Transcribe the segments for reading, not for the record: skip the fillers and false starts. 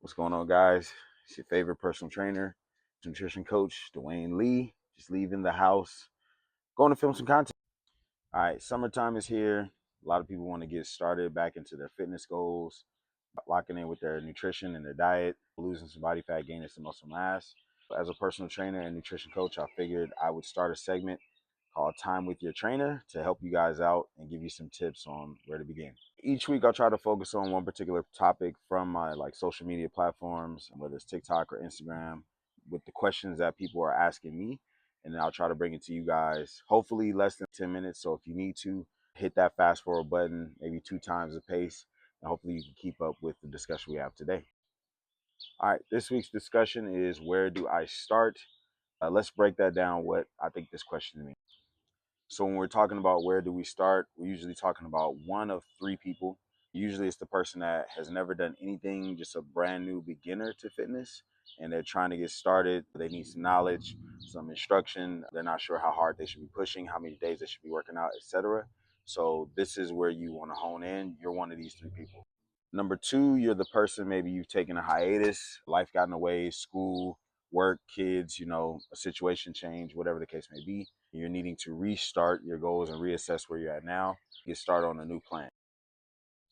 What's going on, guys? It's your favorite personal trainer, nutrition coach, Duane Lee. Just leaving the house, going to film some content. All right, summertime is here. A lot of people want to get started back into their fitness goals, locking in with their nutrition and their diet, losing some body fat, gaining some muscle mass. As a personal trainer and nutrition coach, I figured I would start a segment called Time with Your Trainer to help you guys out and give you some tips on where to begin. Each week I'll try to focus on one particular topic from my social media platforms, whether it's TikTok or Instagram, with the questions that people are asking me. And then I'll try to bring it to you guys, hopefully less than 10 minutes. So if you need to hit that fast forward button, maybe 2 times the pace, and hopefully you can keep up with the discussion we have today. All right, this week's discussion is, where do I start? Let's break that down, what I think this question means. So when we're talking about where do we start, we're usually talking about one of three people. Usually it's the person that has never done anything, just a brand new beginner to fitness, and they're trying to get started. They need some knowledge, some instruction. They're not sure how hard they should be pushing, how many days they should be working out, etc. So this is where you want to hone in. You're one of these three people. Number two, you're the person, maybe you've taken a hiatus, life got in the way, school, work, kids, a situation change, whatever the case may be. You're needing to restart your goals and reassess where you're at now, get started on a new plan.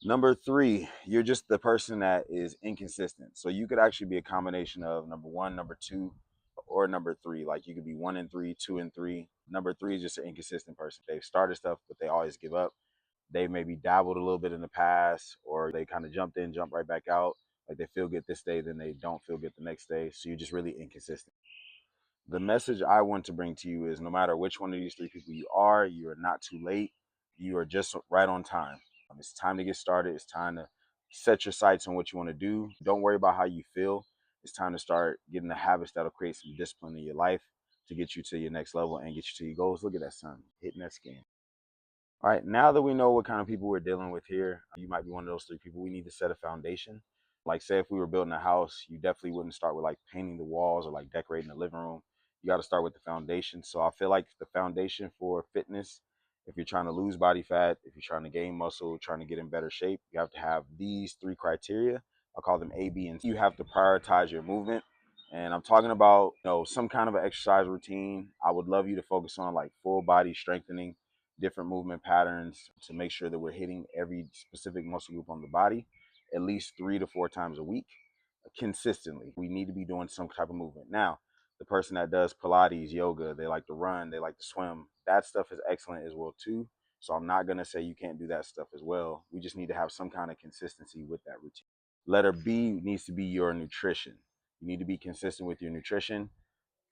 Number three, you're just the person that is inconsistent. So you could actually be a combination of number one, number two, or number three. Like you could be 1 and 3, 2 and 3. Number three is just an inconsistent person. They've started stuff, but they always give up. They maybe dabbled a little bit in the past, or they kind of jumped in, jumped right back out. Like they feel good this day, then they don't feel good the next day. So you're just really inconsistent. The message I want to bring to you is, no matter which one of these three people you are not too late. You are just right on time. It's time to get started. It's time to set your sights on what you want to do. Don't worry about how you feel. It's time to start getting the habits that'll create some discipline in your life to get you to your next level and get you to your goals. Look at that sun hitting that skin. All right, now that we know what kind of people we're dealing with here, you might be one of those three people. We need to set a foundation. Like, say, if we were building a house, you definitely wouldn't start with like painting the walls or like decorating the living room. You got to start with the foundation. So I feel like the foundation for fitness, if you're trying to lose body fat, if you're trying to gain muscle, trying to get in better shape, you have to have these three criteria. I'll call them A, B, and C. You have to prioritize your movement. And I'm talking about, some kind of an exercise routine. I would love you to focus on like full body strengthening, different movement patterns to make sure that we're hitting every specific muscle group on the body at least 3 to 4 times a week consistently. We need to be doing some type of movement. Now, the person that does Pilates, yoga, they like to run, they like to swim, that stuff is excellent as well too. So I'm not going to say you can't do that stuff as well. We just need to have some kind of consistency with that routine. Letter B needs to be your nutrition. You need to be consistent with your nutrition.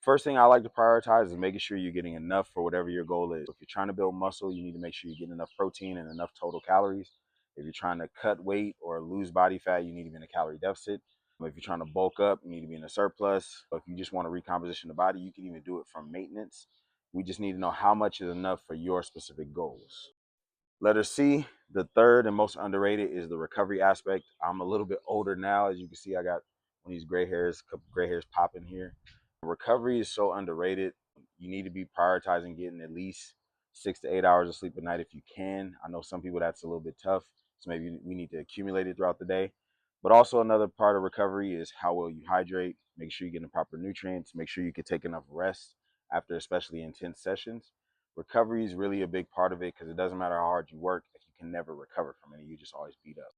First thing I like to prioritize is making sure you're getting enough for whatever your goal is. If you're trying to build muscle, you need to make sure you're getting enough protein and enough total calories. If you're trying to cut weight or lose body fat, you need to be in a calorie deficit. If you're trying to bulk up, you need to be in a surplus. If you just want to recomposition the body, you can even do it from maintenance. We just need to know how much is enough for your specific goals. Letter C, the third and most underrated, is the recovery aspect. I'm a little bit older now. As you can see, I got one of these gray hairs, a couple gray hairs popping here. Recovery is so underrated. You need to be prioritizing getting at least 6 to 8 hours of sleep a night if you can. I know some people that's a little bit tough, so maybe we need to accumulate it throughout the day. But also another part of recovery is how well you hydrate. Make sure you get the proper nutrients. Make sure you can take enough rest after especially intense sessions. Recovery is really a big part of it, because it doesn't matter how hard you work if you can never recover from it. You just always beat up.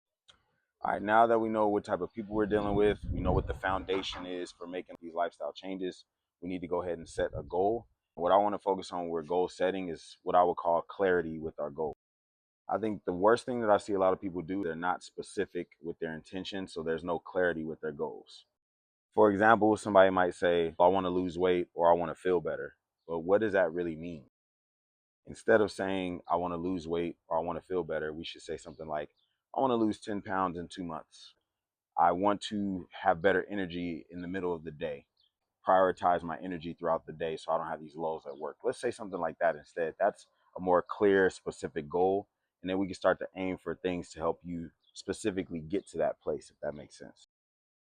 All right, now that we know what type of people we're dealing with, we know what the foundation is for making these lifestyle changes, we need to go ahead and set a goal. What I want to focus on with goal setting is what I would call clarity with our goal. I think the worst thing that I see a lot of people do, they're not specific with their intention, so there's no clarity with their goals. For example, somebody might say, I want to lose weight or I want to feel better. But what does that really mean? Instead of saying, I want to lose weight or I want to feel better, we should say something like, I want to lose 10 pounds in 2 months. I want to have better energy in the middle of the day, prioritize my energy throughout the day so I don't have these lows at work. Let's say something like that instead. That's a more clear, specific goal. And then we can start to aim for things to help you specifically get to that place, if that makes sense.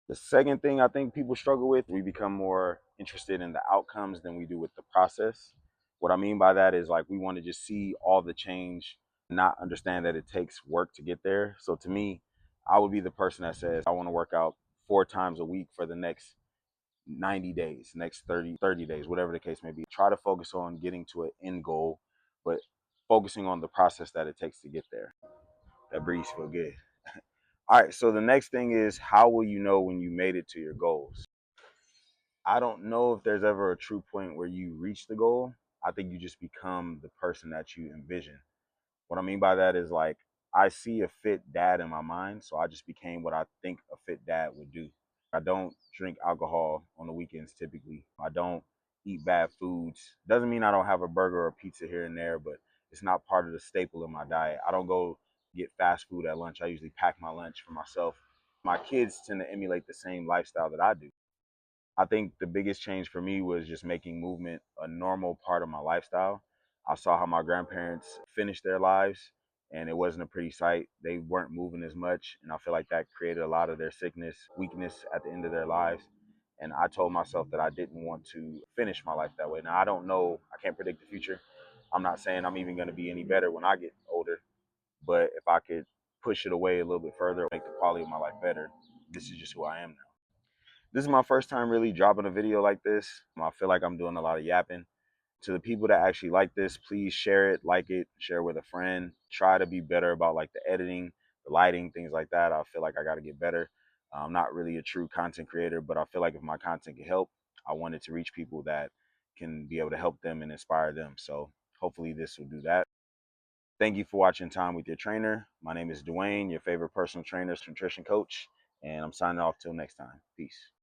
The second thing I think people struggle with, we become more interested in the outcomes than we do with the process. What I mean by that is, like, we want to just see all the change, not understand that it takes work to get there. So to me, I would be the person that says, I want to work out 4 times a week for the next 90 days, next 30 days, whatever the case may be. Try to focus on getting to an end goal, but focusing on the process that it takes to get there. That breeze feel good. All right, so the next thing is, how will you know when you made it to your goals? I don't know if there's ever a true point where you reach the goal. I think you just become the person that you envision. What I mean by that is, like, I see a fit dad in my mind, so I just became what I think a fit dad would do. I don't drink alcohol on the weekends typically. I don't eat bad foods. Doesn't mean I don't have a burger or pizza here and there, but it's not part of the staple of my diet. I don't go get fast food at lunch. I usually pack my lunch for myself. My kids tend to emulate the same lifestyle that I do. I think the biggest change for me was just making movement a normal part of my lifestyle. I saw how my grandparents finished their lives, and it wasn't a pretty sight. They weren't moving as much, and I feel like that created a lot of their sickness, weakness at the end of their lives. And I told myself that I didn't want to finish my life that way. Now, I don't know, I can't predict the future. I'm not saying I'm even going to be any better when I get older, but if I could push it away a little bit further, make the quality of my life better, this is just who I am now. This is my first time really dropping a video like this. I feel like I'm doing a lot of yapping. To the people that actually like this, please share it, like it, share with a friend. Try to be better about like the editing, the lighting, things like that. I feel like I got to get better. I'm not really a true content creator, but I feel like if my content can help, I want it to reach people that can be able to help them and inspire them. So hopefully this will do that. Thank you for watching Time with Your Trainer. My name is Duane, your favorite personal trainer, nutrition coach, and I'm signing off till next time. Peace.